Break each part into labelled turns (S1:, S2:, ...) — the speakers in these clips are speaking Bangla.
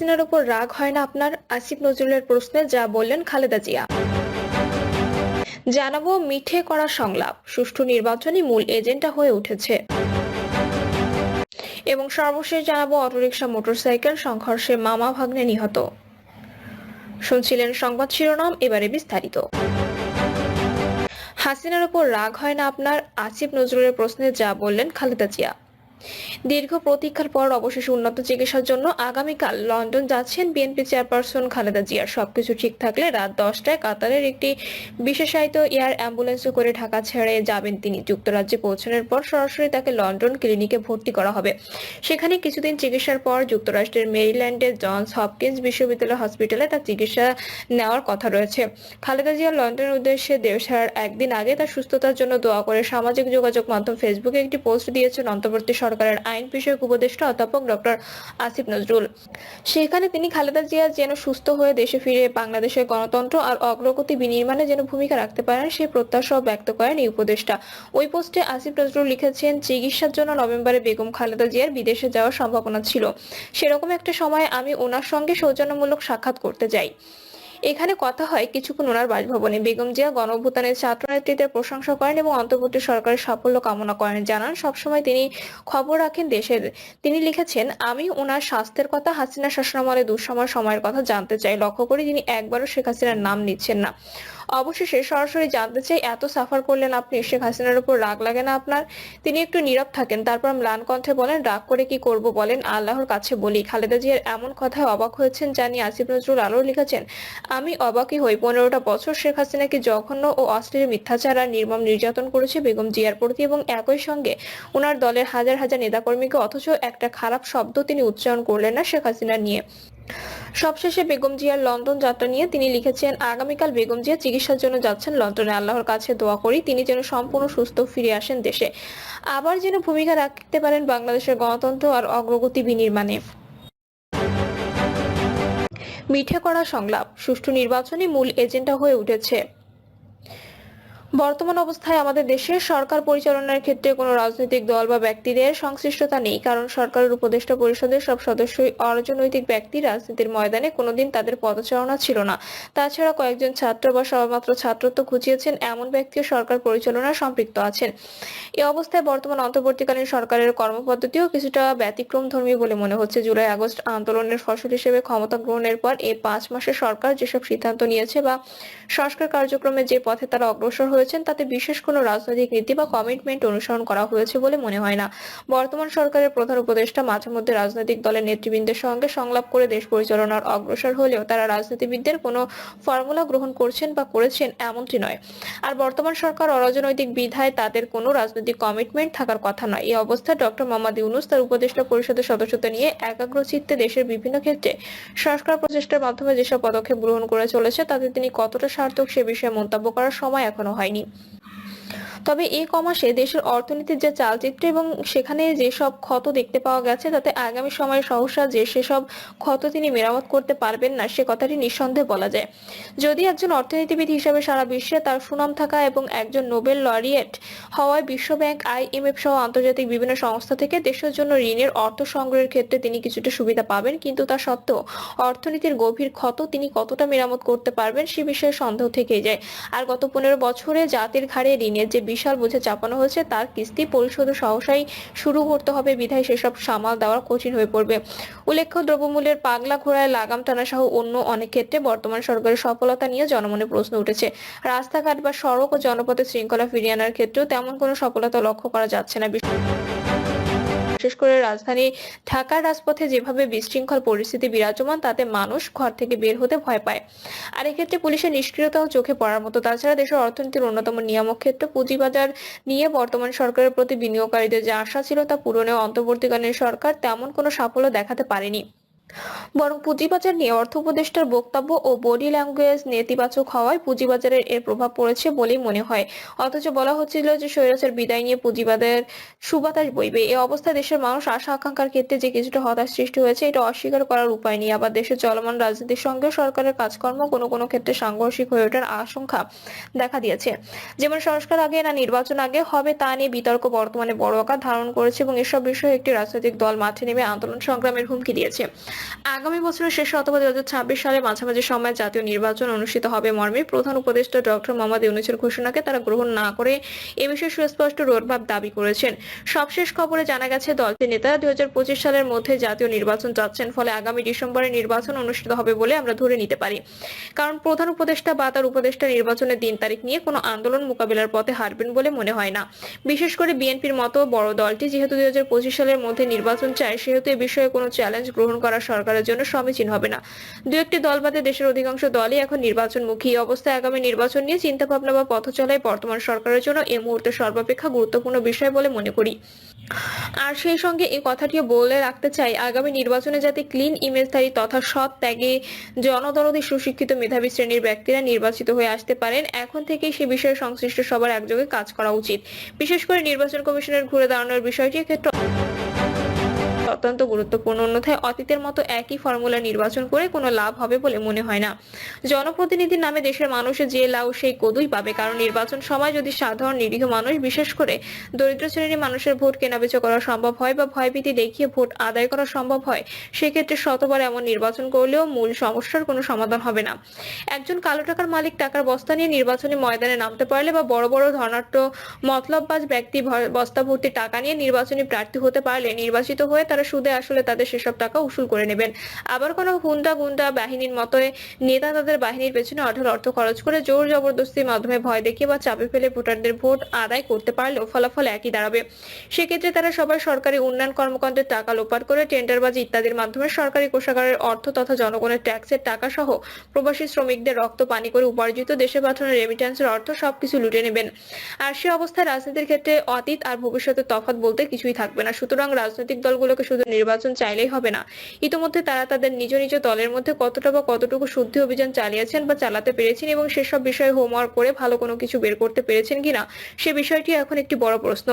S1: হাসিনার উপর রাগ হয় না আপনার? আসিফ নজরুলের প্রশ্নে যা বললেন খালেদা জিয়া। জানাবো মিঠে করা সংলাপ সুষ্ঠু নির্বাচনই মূল এজেন্ডা হয়ে উঠেছে। এবং সর্বশেষ জানাবো অটোরিকশা মোটরসাইকেল সংঘর্ষে মামা ভাগ্নে নিহত। শুনছিলেন সংবাদ শিরোনাম, এবারে বিস্তারিত। হাসিনার উপর রাগ হয় না আপনার? আসিফ নজরুলের প্রশ্নে যা বললেন খালেদা জিয়া। দীর্ঘ প্রতীক্ষার পর অবশেষে উন্নত চিকিৎসার জন্য আগামীকাল লন্ডন যাচ্ছেন বিএনপি চেয়ারপারসন খালেদা জিয়া। সবকিছু ঠিক থাকলে রাত 10টায় কাতারের একটি বিশেষায়িত এয়ার অ্যাম্বুলেন্সে করে ঢাকা ছেড়ে যাবেন তিনি। যুক্তরাজ্যে পৌঁছানোর পর সরাসরি তাকে লন্ডন ক্লিনিকে ভর্তি করা হবে। সেখানে কিছুদিন চিকিৎসার পর যুক্তরাষ্ট্রের মেরিল্যান্ডের জনস হপকিন্স বিশ্ববিদ্যালয় হসপিটালে তার চিকিৎসা নেওয়ার কথা রয়েছে। খালেদা জিয়া লন্ডনের উদ্দেশ্যে দেশ ছাড়ার একদিন আগে তার সুস্থতার জন্য দোয়া করে সামাজিক যোগাযোগ মাধ্যম ফেসবুকে একটি পোস্ট দিয়েছেন অন্তর্বর্তী সরকারের আইন বিষয়ক উপদেষ্টা অধ্যাপক ডক্টর আসিফ নজরুল। সেখানে তিনি খালেদা জিয়া যেন সুস্থ হয়ে দেশে ফিরে বাংলাদেশের গণতন্ত্র আর অগ্রগতি বিনির্মাণে যেন ভূমিকা রাখতে পারেন সেই প্রত্যাশাও ব্যক্ত করেন এই উপদেষ্টা। ওই পোস্টে আসিফ নজরুল লিখেছেন, চিকিৎসার জন্য নভেম্বরে বেগম খালেদা জিয়ার বিদেশে যাওয়ার সম্ভাবনা ছিল। সেরকম একটা সময় আমি ওনার সঙ্গে সৌজন্যমূলক সাক্ষাৎ করতে যাই। এখানে কথা হয় কিছুক্ষণ ওনার বাসভবনে। বেগম জিয়া গণঅভ্যুত্থানের ছাত্র নেতৃত্বের প্রশংসা করেন এবং অন্তর্বর্তী সরকারের সাফল্য কামনা করেন। জানান সবসময় তিনি খবর রাখেন দেশের। তিনি লিখেছেন, আমি ওনার স্বাস্থ্যের কথা, হাসিনা শাসনামলে সময়ের কথা জানতে চাই। লক্ষ্য করি তিনি একবারও শেখ হাসিনার নাম নিচ্ছেন না। অবশেষে সরাসরি জানতে চাই, এত সাফার করলেন আপনি, শেখ হাসিনার উপর রাগ লাগে না আপনার? তিনি একটু নীরব থাকেন, তারপর ম্লান কণ্ঠে বলেন, রাগ করে কি করব বলেন, আল্লাহর কাছে বলি। খালেদা জিয়ার এমন কথায় অবাক হয়েছেন জানি আসিফ নজরুল আরও লিখেছেন, আমি অবাকই হই। 15টা বছর শেখ হাসিনাকে জঘন্য ও অশ্লীল মিথ্যাচার আর নির্মম নির্যাতন করেছে বেগম জিয়ার প্রতি এবং একই সঙ্গে ওনার দলের হাজার হাজার নেতাকর্মীকে, অথচ একটা খারাপ শব্দ তিনি উচ্চারণ করলেন না শেখ হাসিনা নিয়ে। সবশেষে বেগম জিয়ার লন্ডন যাত্রা নিয়ে তিনি লিখেছেন, আগামীকাল বেগম জিয়া চিকিৎসার জন্য যাচ্ছেন লন্ডনে। আল্লাহর কাছে দোয়া করি তিনি যেন সম্পূর্ণ সুস্থ ফিরে আসেন দেশে, আবার যেন ভূমিকা রাখতে পারেন বাংলাদেশের গণতন্ত্র আর অগ্রগতি বিনির্মাণে। মিঠে করা সংলাপ সুষ্ঠু নির্বাচনই মূল এজেন্ডা হয়ে উঠেছে। বর্তমান অবস্থায় আমাদের দেশে সরকার পরিচালনার ক্ষেত্রে কোনো রাজনৈতিক দল বা ব্যক্তিদের সংশ্লিষ্টতা নেই, কারণ সরকারের উপদেষ্টা পরিষদের সব সদস্যই অরাজনৈতিক ব্যক্তি। রাজনীতির ময়দানে কোনোদিন তাদের পদচারণা ছিল না। তাছাড়া কয়েকজন ছাত্র বা সবেমাত্র ছাত্রত্ব ঘুচিয়েছেন এমন ব্যক্তিও সরকার পরিচালনায় সম্পৃক্ত আছেন। এই অবস্থায় বর্তমান অন্তর্বর্তীকালীন সরকারের কর্মপদ্ধতিও কিছুটা ব্যতিক্রমধর্মী বলে মনে হচ্ছে। জুলাই আগস্ট আন্দোলনের ফসল হিসেবে ক্ষমতা গ্রহণের পর এই 5 মাসে সরকার যেসব সিদ্ধান্ত নিয়েছে বা সংস্কার কার্যক্রমে যে পথে তারা অগ্রসর হয়েছেন, তাতে বিশেষ কোনো রাজনৈতিক নীতি বা কমিটমেন্ট অনুসরণ করা হয়েছে বলে মনে হয় না। বর্তমান সরকারের প্রধান উপদেষ্টা মাঝে মধ্যে রাজনৈতিক দলের নেতৃবৃন্দের সঙ্গে সংলাপ করে দেশ পরিচালনার অগ্রসর হলেও তারা রাজনীতিবিদদের কোনো ফর্মুলা গ্রহণ করছেন বা করেছেন এমনটি নয়। আর বর্তমান সরকার অরাজনৈতিক বিধায় তাদের কোনো রাজনৈতিক কমিটমেন্ট থাকার কথা নয়। এই অবস্থায় ডক্টর মোহাম্মদ ইউনূস তার উপদেষ্টা পরিষদের সদস্যতা নিয়ে একাগ্রচিত্তে দেশের বিভিন্ন ক্ষেত্রে সংস্কার প্রচেষ্টার মাধ্যমে যেসব পদক্ষেপ গ্রহণ করে চলেছে, তাতে তিনি কতটা সার্থক সে বিষয়ে মন্তব্য করার সময় এখনো হয়নি। তবে এই কমাসে দেশের অর্থনীতির যে চালচিত্র এবং সেখানে যেসব ক্ষত দেখতে পাওয়া গেছে, তাতে আগামী সময়ে সহসা যে সেসব ক্ষত তিনি মেরামত করতে পারবেন না সে কথাটি নিঃসন্দেহে বলা যায়। যদি একজন অর্থনীতিবিদ হিসেবে সারা বিশ্বে তার সুনাম থাকা এবং একজন নোবেল লরিয়েট হওয়ায় বিশ্বব্যাংক, IMF সহ আন্তর্জাতিক বিভিন্ন সংস্থা থেকে দেশের জন্য ঋণের অর্থ সংগ্রহের ক্ষেত্রে তিনি কিছুটা সুবিধা পাবেন, কিন্তু তা সত্ত্বেও অর্থনীতির গভীর ক্ষত তিনি কতটা মেরামত করতে পারবেন সে বিষয়ে সন্দেহ থেকেই যায়। আর গত 15 বছরে জাতির ঘাড়ে ঋণের যে বিশাল বোঝা চাপানো হয়েছে, তার কিস্তি পরিশোধ সহসাই শুরু করতে হবে বিধায় সেসব সামাল দেওয়া কঠিন হয়ে পড়বে। উল্লেখ্য, দ্রব্যমূল্যের পাগলা ঘোড়ায় লাগাম টানা সহ অন্য অনেক ক্ষেত্রে বর্তমান সরকারের সফলতা নিয়ে জনমনে প্রশ্ন উঠেছে। রাস্তাঘাট বা সড়ক ও জনপথে শৃঙ্খলা ফিরিয়ে আনার ক্ষেত্রেও তেমন কোনো সফলতা লক্ষ্য করা যাচ্ছে না। বিশেষ করে রাজধানী ঢাকার রাজপথে যেভাবে বিশৃঙ্খল পরিস্থিতি বিরাজমান, তাতে মানুষ ঘর থেকে বের হতে ভয় পায়। আর এক্ষেত্রে পুলিশের নিষ্ক্রিয়তাও চোখে পড়ার মতো। তাছাড়া দেশের অর্থনীতির অন্যতম নিয়ামক ক্ষেত্র পুঁজিবাজার নিয়ে বর্তমান সরকারের প্রতি বিনিয়োগকারীদের যে আশা ছিল তা পূরণে অন্তর্বর্তীকালীন সরকার তেমন কোনো সাফল্য দেখাতে পারেনি। বরং পুঁজিবাজার নিয়ে অর্থ উপদেষ্টার বক্তব্য ও বডি ল্যাঙ্গুয়েজ নেতিবাচক হওয়ায় পুঁজিবাজারের এর প্রভাব পড়েছে বলেই মনে হয়। অথচ বলা হচ্ছিল যে স্বৈরাচার বিদায় নিয়ে পুঁজিবাজারের সুবাতাস বইবে। এই অবস্থায় দেশের মানুষ আশা আকাঙ্ক্ষার ক্ষেত্রে যে কিছুটা হতাশ সৃষ্টি হয়েছে, এটা অস্বীকার করার উপায় নেই। আবার দেশের চলমান রাজনীতির সঙ্গে সরকারের কাজকর্ম কোনো কোনো ক্ষেত্রে সাংঘর্ষিক হয়ে ওঠার আশঙ্কা দেখা দিয়েছে। যেমন সংস্কার আগে না নির্বাচন আগে হবে তা নিয়ে বিতর্ক বর্তমানে বড় আকার ধারণ করেছে এবং এসব বিষয়ে একটি রাজনৈতিক দল মাঠে নেমে আন্দোলন সংগ্রামের হুমকি দিয়েছে। আগামী বছরের শেষে অথবা 2026 সালের মাঝামাঝি সময়ে জাতীয় নির্বাচন অনুষ্ঠিত হবে মর্মে প্রধান উপদেষ্টা ডক্টর মোহাম্মদ ইউনূসের ঘোষণাকে তারা গ্রহণ না করে এ বিষয়ে সুস্পষ্ট রোডম্যাপ দাবি করেছেন। সবশেষ খবরে জানা গেছে দলটির নেতারা 2025 সালের মধ্যে জাতীয় নির্বাচন চাচ্ছেন, ফলে আগামী ডিসেম্বরে নির্বাচন অনুষ্ঠিত হবে বলে আমরা ধরে নিতে পারি। কারণ প্রধান উপদেষ্টা বা তার উপদেষ্টা নির্বাচনের দিন তারিখ নিয়ে কোনো আন্দোলন মোকাবিলার পথে হাঁটবেন বলে মনে হয় না। বিশেষ করে বিএনপির মতো বড় দলটি যেহেতু 2025 সালের মধ্যে নির্বাচন চায়, সেহেতু এ বিষয়ে কোনো চ্যালেঞ্জ গ্রহণ করা সরকারের জন্য সমীচীন হবে না। দু একটি দল বাদে দেশের অধিকাংশ দলই এখন নির্বাচনমুখী। এই অবস্থায় আগামী নির্বাচন নিয়ে চিন্তাভাবনা বা পথ চলাই বর্তমান সরকারের জন্য এই মুহূর্তে সর্বাপেক্ষা গুরুত্বপূর্ণ বিষয় বলে মনে করি। আর সেই সঙ্গে এই কথাটিও বলে রাখতে চাই, আগামী নির্বাচনে যাতে ক্লিন ইমেজধারী তথা সৎ ত্যাগী জনদরদী সুশিক্ষিত মেধাবী শ্রেণীর ব্যক্তিরা নির্বাচিত হয়ে আসতে পারেন, এখন থেকেই সে বিষয়ে সংশ্লিষ্ট সবার একযোগে কাজ করা উচিত। বিশেষ করে নির্বাচন কমিশনের ঘুরে দাঁড়ানোর বিষয়টি ক্ষেত্রে অত্যন্ত গুরুত্বপূর্ণ। অন্যথায় অতীতের মতো একই ফর্মুলা নির্বাচন করে কোনো লাভ হবে বলে মনে হয় না। জনপ্রতিনিধির নামে দেশের মানুষের যে লাউ সেই কদুই পাবে, কারণ নির্বাচন সময় যদি সাধারণ নিরীহ মানুষ, বিশেষ করে দরিদ্র শ্রেণীর মানুষের ভোট কেনাবেচা করা সম্ভব হয় বা ভয়ভীতি দেখিয়ে ভোট আদায় করা সম্ভব হয়, সেক্ষেত্রে শতবার এমন নির্বাচন করলেও মূল সমস্যার কোনো সমাধান হবে না। একজন কালো টাকার মালিক টাকার বস্তা নিয়ে নির্বাচনী ময়দানে নামতে পারলে বা বড় বড় ধনাঢ্য মতলববাজ ব্যক্তি বস্তা ভর্তি টাকা নিয়ে নির্বাচনী প্রার্থী হতে পারলে নির্বাচিত হয়ে তারা সুদে আসলে তাদের সেসব টাকা উসুল করে নেবেন। আবার কোনো গুন্ডা বাহিনীর মতো নেতা তাদের বাহিনীর পেছনে অঢেল অর্থ খরচ করে জোর জবরদস্তির মাধ্যমে ভয় দেখিয়ে বা চাপে ফেলে ভোটারদের ভোট আদায় করতে পারলেও ফলাফল একই দাঁড়াবে। সেক্ষেত্রে তারা সবাই সরকারি উন্নয়ন কর্মকাণ্ডের টাকা লোপাট করে টেন্ডারবাজি ইত্যাদির মাধ্যমে সরকারি কোষাগারের অর্থ তথা জনগণের ট্যাক্সের টাকা সহ প্রবাসী শ্রমিকদের রক্ত পানি করে উপার্জিত দেশে পাঠানো রেমিট্যান্সের অর্থ সবকিছু লুটে নেবেন। আর সে অবস্থায় রাজনীতির ক্ষেত্রে অতীত আর ভবিষ্যতের তফাৎ বলতে কিছুই থাকবে না। সুতরাং রাজনৈতিক দলগুলোকে শুধু নির্বাচন চাইলেই হবে না, ইতোমধ্যে তারা তাদের নিজ নিজ দলের মধ্যে কতটুকু শুদ্ধি অভিযান চালিয়েছেন বা চালাতে পেরেছেন এবং সেসব বিষয়ে হোমওয়ার্ক করে ভালো কোনো কিছু বের করতে পেরেছেন কিনা, সে বিষয়টি এখন একটি বড় প্রশ্ন।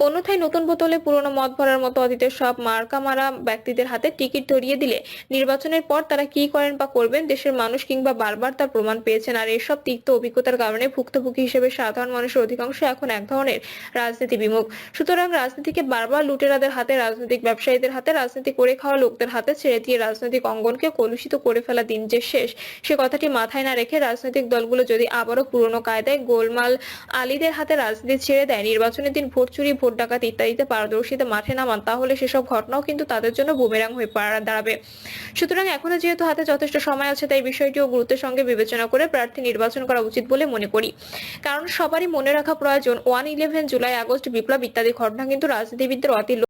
S1: অন্যথায় নতুন বোতলে পুরনো মদ ভরার মতো অতীতের সব মার্কা মারা ব্যক্তিদের হাতে টিকিট ধরিয়ে দিলে নির্বাচনের পর তারা কি করেন বা করবেন দেশের মানুষ কিংবা বারবার তার প্রমাণ পেয়েছেন। আর এসব তিক্ত অভিজ্ঞতার কারণে ভুক্তভোগী হিসেবে সাধারণ মানুষের অধিকাংশ এখন এক ধরনের রাজনীতি বিমুখ। সুতরাং রাজনীতিকে বারবার লুটেরাদের হাতে, রাজনৈতিক ব্যবসায়ীদের হাতে, রাজনীতি করে খাওয়া লোকদের হাতে ছেড়ে দিয়ে রাজনৈতিক অঙ্গনকে কলুষিত করে ফেলা দিন যে শেষ, সে কথাটি মাথায় না রেখে রাজনৈতিক দলগুলো যদি আবারও পুরনো কায়দায় গোলমাল আলীদের হাতে রাজনীতি ছেড়ে দেয়, নির্বাচনের দিন ভোট চুরি, ভোট ডাকাতি ইত্যাদিতে পারদর্শীতে মাঠে নামান, তাহলে সেসব ঘটনাও কিন্তু তাদের জন্য বুমেরাং হয়ে দাঁড়াবে। সুতরাং এখনো যেহেতু হাতে যথেষ্ট সময় আছে, তাই বিষয়টিও গুরুত্বের সঙ্গে বিবেচনা করে প্রার্থী নির্বাচন করা উচিত বলে মনে করি। কারণ সবারই মনে রাখা প্রয়োজন, 1-11, জুলাই আগস্ট বিপ্লব ইত্যাদি ঘটনা কিন্তু রাজনীতিবিদদের অতি